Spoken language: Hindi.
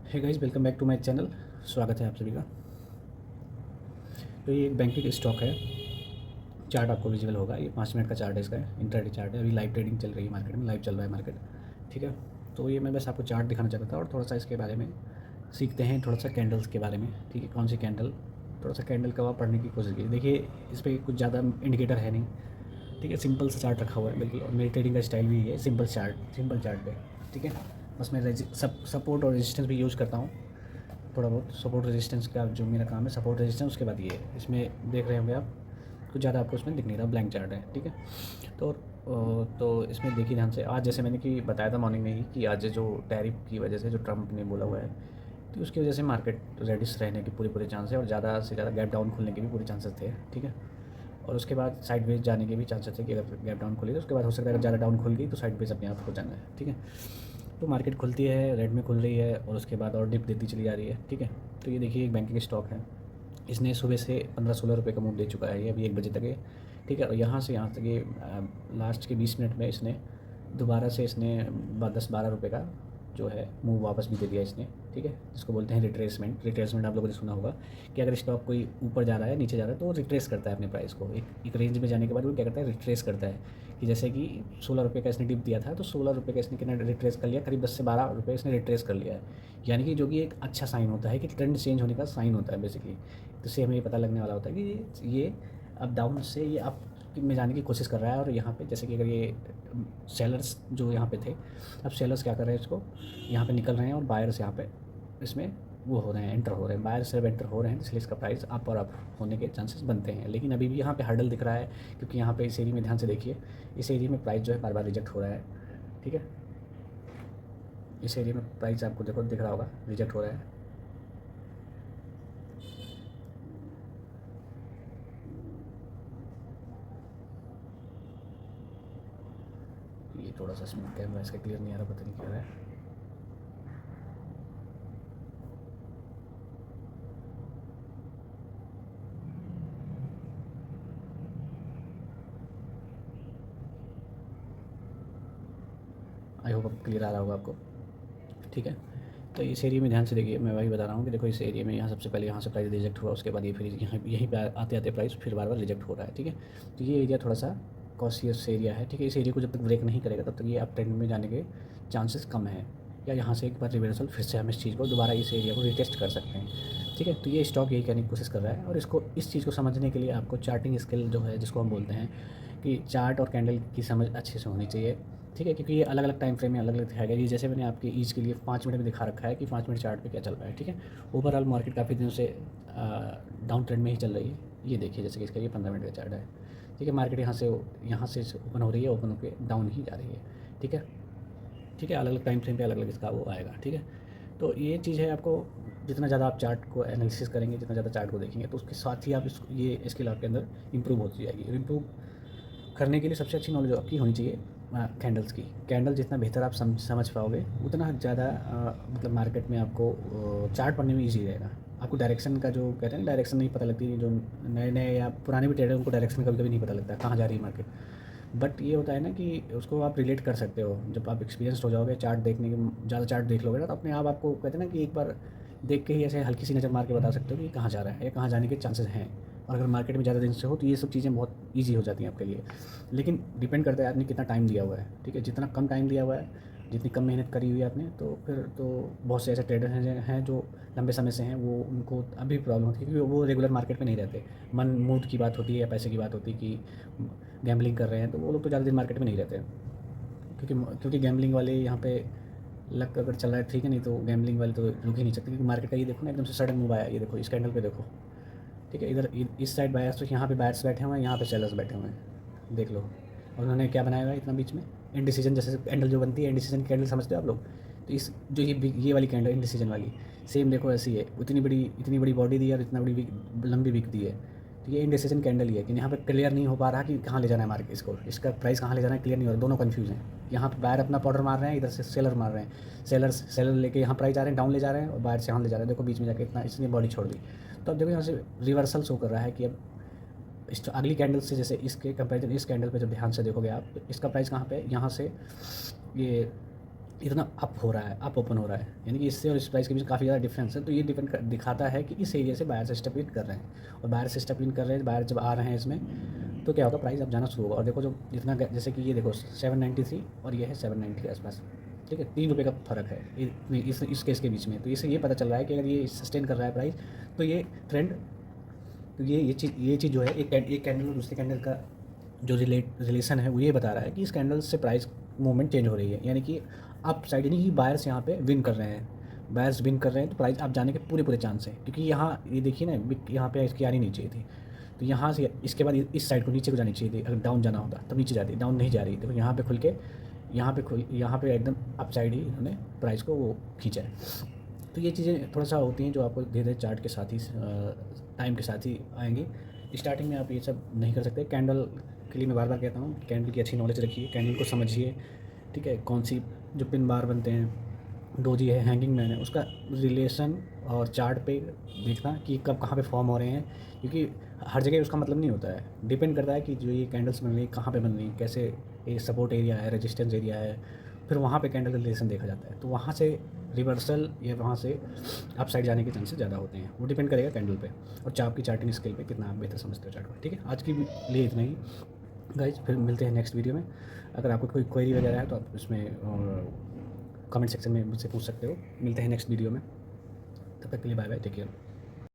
Hey guys, welcome back to my channel. स्वागत है आप सभी का। तो ये एक बैंकिंग स्टॉक है। चार्ट आपको विजिबल होगा। ये 5 मिनट का चार्ट है, इसका इंट्राडे चार्ट है। अभी लाइव ट्रेडिंग चल रही है मार्केट में, लाइव चल रहा है मार्केट। ठीक है। तो ये मैं बस आपको चार्ट दिखाना चाहता था और थोड़ा सा इसके बारे में सीखते हैं, थोड़ा सा कैंडल्स के बारे में। ठीक है, कौन सी कैंडल, थोड़ा सा कैंडल का पढ़ने की कोशिश की। देखिए, इस पर कुछ ज़्यादा इंडिकेटर है नहीं। ठीक है, सिंपल सा चार्ट रखा हुआ है बिल्कुल। और मेरी ट्रेडिंग का स्टाइल भी है सिंपल चार्ट पे। ठीक है। बस मैं सपोर्ट और रेजिस्टेंस भी यूज़ करता हूँ। थोड़ा बहुत सपोर्ट रेजिस्टेंस का जो मेरा काम है, सपोर्ट रेजिस्टेंस। उसके बाद ये इसमें देख रहे होंगे आप, कुछ ज़्यादा आपको इसमें दिख नहीं रहा, ब्लैंक चार्ट है। ठीक है। तो इसमें देखिए ध्यान से। आज जैसे मैंने कि बताया था मॉर्निंग में ही कि आज जो टैरिफ की वजह से, जो ट्रम्प ने बोला हुआ है, तो उसकी वजह से मार्केट रेडिश रहने के पूरे चांस है और ज़्यादा से ज़्यादा गैप डाउन खुलने के भी पूरे चांसेस थे। ठीक है। और उसके बाद साइडवेज जाने के भी चांसेस थे कि अगर गैप डाउन खुली तो उसके बाद हो सकता है अगर ज़्यादा डाउन खुल गई तो साइडवेज अपने आप हो जाना है। ठीक है। तो मार्केट खुलती है, रेड में खुल रही है और उसके बाद और डिप देती चली जा रही है। ठीक है। तो ये देखिए, एक बैंकिंग स्टॉक है। इसने सुबह से 15-16 रुपये का मूव दे चुका है ये, अभी 1 बजे तक है। ठीक है। और यहाँ तक ये लास्ट के 20 मिनट में इसने दोबारा से इसने 10-12 रुपये का जो है मूव वापस भी दे दिया इसने। ठीक है। जिसको बोलते हैं रिट्रेसमेंट आप लोगों ने सुना होगा कि अगर स्टॉक कोई ऊपर जा रहा है, नीचे जा रहा है, तो वो रिट्रेस करता है अपने प्राइस को। एक रेंज में जाने के बाद वो क्या करता है, रिट्रेस करता है। कि जैसे कि 16 रुपये का इसने डिप दिया था, तो 16 रुपये का इसने कितना रिट्रेस कर लिया, करीब 10 से 12 रुपये इसने रिट्रेस कर लिया है। यानी कि जो कि एक अच्छा साइन होता है, कि ट्रेंड चेंज होने का साइन होता है बेसिकली। तो इससे हमें ये पता लगने वाला होता है कि ये अब डाउन से ये अप में जाने की कोशिश कर रहा है। और यहाँ पे जैसे कि अगर ये सेलर्स जो यहाँ पे थे, अब सेलर्स क्या कर रहे हैं, इसको यहाँ पे निकल रहे हैं और बायर्स यहाँ पे इसमें वो हो रहे हैं, एंटर हो रहे हैं। बायर से एंटर हो रहे हैं, इसलिए इसका प्राइस अप और अप होने के चांसेस बनते हैं। लेकिन अभी भी यहाँ पे हर्डल दिख रहा है, क्योंकि यहाँ पे इस एरिया में ध्यान से देखिए, इस एरिया में प्राइस जो है बार बार रिजेक्ट हो रहा है। ठीक है। इस एरिया में प्राइस आपको देखो दिख रहा होगा, रिजेक्ट हो रहा है। ये थोड़ा सा स्मूथ कैमरा इसका क्लियर नहीं आ रहा, पता नहीं क्या है। आई होप अब क्लियर आ रहा होगा आपको। ठीक है। तो इस एरिया में ध्यान से देखिए, मैं वही बता रहा हूँ कि देखो, इस एरिया में यहाँ सबसे पहले यहाँ से प्राइस रिजेक्ट हुआ, उसके बाद ये फिर यहाँ यहीं पे आते आते प्राइस फिर बार बार रिजेक्ट हो रहा है। ठीक है। तो ये एरिया थोड़ा सा कॉशियस एरिया है। ठीक है। इस एरिया को जब तक ब्रेक नहीं करेगा तब तक ये अप ट्रेंड में जाने के चांसेस कम है। या यहाँ से एक बार रिवर्सल फिर से हम इस चीज़ को दोबारा इस एरिया को रिटेस्ट कर सकते हैं। ठीक है। तो ये स्टॉक यही कहने की कोशिश कर रहा है। और इसको, इस चीज़ को समझने के लिए आपको चार्टिंग स्किल जो है, जिसको हम बोलते हैं कि चार्ट और कैंडल की समझ अच्छे से होनी चाहिए। ठीक है। क्योंकि ये अलग अलग टाइम फ्रेम में अलग अलग दिखाया गया है। ये जैसे मैंने आपके ईच के लिए 5 मिनट में दिखा रखा है कि 5 मिनट चार्ट पे क्या चल रहा है। ठीक है। ओवरऑल मार्केट काफ़ी दिनों से डाउन ट्रेंड में ही चल रही है। ये देखिए, जैसे कि इसका ये 15 मिनट का चार्ट है। ठीक है। मार्केट यहाँ से ओपन हो रही है, ओपन होकर डाउन ही जा रही है। ठीक है। ठीक है। अलग अलग टाइम फ्रेम पे अलग अलग इसका वो आएगा। ठीक है। तो ये चीज़ है, आपको जितना ज़्यादा आप चार्ट को एनालिसिस करेंगे, जितना ज़्यादा चार्ट को देखेंगे, तो उसके साथ ही आप ये स्किल आपके अंदर इंप्रूव होती जाएगी। और इम्प्रूव करने के लिए सबसे अच्छी नॉलेज आपकी होनी चाहिए कैंडल्स की। कैंडल जितना बेहतर आप समझ पाओगे, उतना ज़्यादा मतलब मार्केट में आपको चार्ट पढ़ने में ईजी रहेगा। आपको डायरेक्शन का, जो कहते हैं ना, डायरेक्शन नहीं पता लगती, जो नए नए या पुराने भी ट्रेडर उनको डायरेक्शन कभी कभी नहीं पता लगता कहाँ जा रही है मार्केट। बट ये होता है ना कि उसको आप रिलेट कर सकते हो। जब आप एक्सपीरियंस्ड हो जाओगे, चार्ट देखने के ज़्यादा चार्ट देख लोगे ना, तो अपने आप आपको कहते हैं ना कि एक बार देख के ही ऐसे हल्की सी नज़र मार के बता सकते हो कि कहाँ जा रहा है या कहाँ जाने के चांसेस हैं। और अगर मार्केट में ज़्यादा दिन से हो तो ये सब चीज़ें बहुत ईजी हो जाती हैं आपके लिए। लेकिन डिपेंड करता है आपने कितना टाइम दिया हुआ है। ठीक है। जितना कम टाइम दिया हुआ है, जितनी कम मेहनत करी हुई है आपने, तो फिर तो बहुत से ऐसे ट्रेडर हैं जो लंबे समय से हैं, वो उनको अभी प्रॉब्लम होती है क्योंकि वो रेगुलर मार्केट में नहीं रहते। मन मूड की बात होती है या पैसे की बात होती है कि गैम्बलिंग कर रहे हैं, तो वो लोग तो ज़्यादा दिन मार्केट में नहीं रहते। क्योंकि गैम्बलिंग वाले यहाँ पे लक अगर चल रहा है, ठीक है, नहीं तो गैम्बलिंग वाले तो रुक ही नहीं सकते। क्योंकि मार्केट का ये देखो ना, एकदम से सडन मूव आया, ये देखो इस कैंडल पे देखो। ठीक है। इधर इस साइड बायर्स, तो यहाँ पे बायर्स बैठे हुए हैं, यहाँ पे सेलर्स बैठे हुए हैं, देख लो। और उन्होंने क्या बनाया हुआ है इतना बीच में, इनडिसीजन। जैसे कैंडल जो बनती है, इनडिसीजन कैंडल समझते हो आप लोग। तो इस जो ये वाली कैंडल इनडिसीजन वाली, सेम देखो ऐसी है। इतनी बड़ी बॉडी दी है और इतना बड़ी लंबी विक दी है। तो ये इनडिसीजन कैंडल ही है कि यहाँ पे क्लियर नहीं हो पा रहा कि कहाँ ले जाना है मार्केट इसको, इसका प्राइस कहाँ ले जाना है, क्लियर नहीं हो रहा, दोनों कन्फ्यूज हैं। यहाँ पे बायर अपना पाउडर मार रहे हैं, इधर से सेलर मार रहे हैं। सेलर लेके यहाँ प्राइस जा रहे हैं, डाउन ले जा रहे हैं, और बायर से यहाँ ले जा रहे हैं। देखो बीच में जाके इतना इसने बॉडी छोड़ दी। तो अब देखो यहाँ से रिवर्सल शो कर रहा है कि अब इस अगली कैंडल से, जैसे इसके कंपैरिजन इस कैंडल पे जब ध्यान से देखोगे आप, तो इसका प्राइस कहाँ पे है, यहाँ से ये इतना अप हो रहा है, अप ओपन हो रहा है, यानी कि इससे और इस प्राइस के बीच काफ़ी ज़्यादा डिफरेंस है। तो ये दिखाता है कि इस एरिया से बायर से स्टेप इन कर रहे हैं, और बायर से स्टेप इन कर रहे हैं, बायर जब आ रहे हैं इसमें, तो क्या होगा, प्राइस अब जाना शुरू होगा। और देखो जो जितना जैसे कि ये देखो 793 और ये है 790 के आसपास, ठीक है, 3 रुपये का फ़र्क है इस केस के बीच में। तो इससे ये पता चल रहा है कि अगर ये सस्टेन कर रहा है प्राइस, तो ये ट्रेंड, तो ये चीज़ जो है, एक कैंडल और दूसरे कैंडल का जो रिलेशन है वो ये बता रहा है कि इस कैंडल से प्राइस मूवमेंट चेंज हो रही है, यानी कि अप साइड, यानी कि बायर्स यहाँ पे विन कर रहे हैं, बायर्स विन कर रहे हैं, तो प्राइस आप जाने के पूरे चांस हैं। क्योंकि यहाँ ये देखिए ना, यहाँ पे इसकी आनी नहीं चाहिए थी, तो यहाँ से इसके बाद इस साइड को नीचे को जानी चाहिए थी, अगर डाउन जाना होता तब नीचे जाती, डाउन नहीं जा रही। देखो यहाँ पे खुल के, यहाँ पे एकदम अप साइड ही इन्होंने प्राइस को वो खींचा है। तो ये चीज़ें थोड़ा सा होती हैं जो आपको धीरे धीरे चार्ट के साथ ही, टाइम के साथ ही आएंगी। स्टार्टिंग में आप ये सब नहीं कर सकते। कैंडल के लिए मैं बार बार कहता हूँ, कैंडल की अच्छी नॉलेज रखिए, कैंडल को समझिए, ठीक है, कौन सी जो पिन बार बनते हैं, डोजी है, हैंगिंग मैन है, उसका रिलेशन और चार्ट पे देखना कि कब कहाँ पे फॉर्म हो रहे हैं, क्योंकि हर जगह उसका मतलब नहीं होता है, डिपेंड करता है कि जो ये कैंडल्स बन रही है कहाँ पे बन रही है, कैसे, ये सपोर्ट एरिया है, रेजिस्टेंस एरिया है, फिर वहाँ पे कैंडल का रिलेशन देखा जाता है। तो वहाँ से रिवर्सल या वहाँ से अप साइड जाने के चांसेस ज़्यादा होते हैं, वो डिपेंड करेगा कैंडल पे और चाप की चार्टिंग स्केल पे कितना आप बेहतर समझते हो चार्ट को। ठीक है, आज के लिए इतना ही गाइज, फिर मिलते हैं नेक्स्ट वीडियो में। अगर आपको कोई क्वेरी वगैरह है तो आप उसमें कमेंट सेक्शन में मुझसे पूछ सकते हो। मिलते हैं नेक्स्ट वीडियो में, तब तक के लिए बाय बाय, टेक केयर।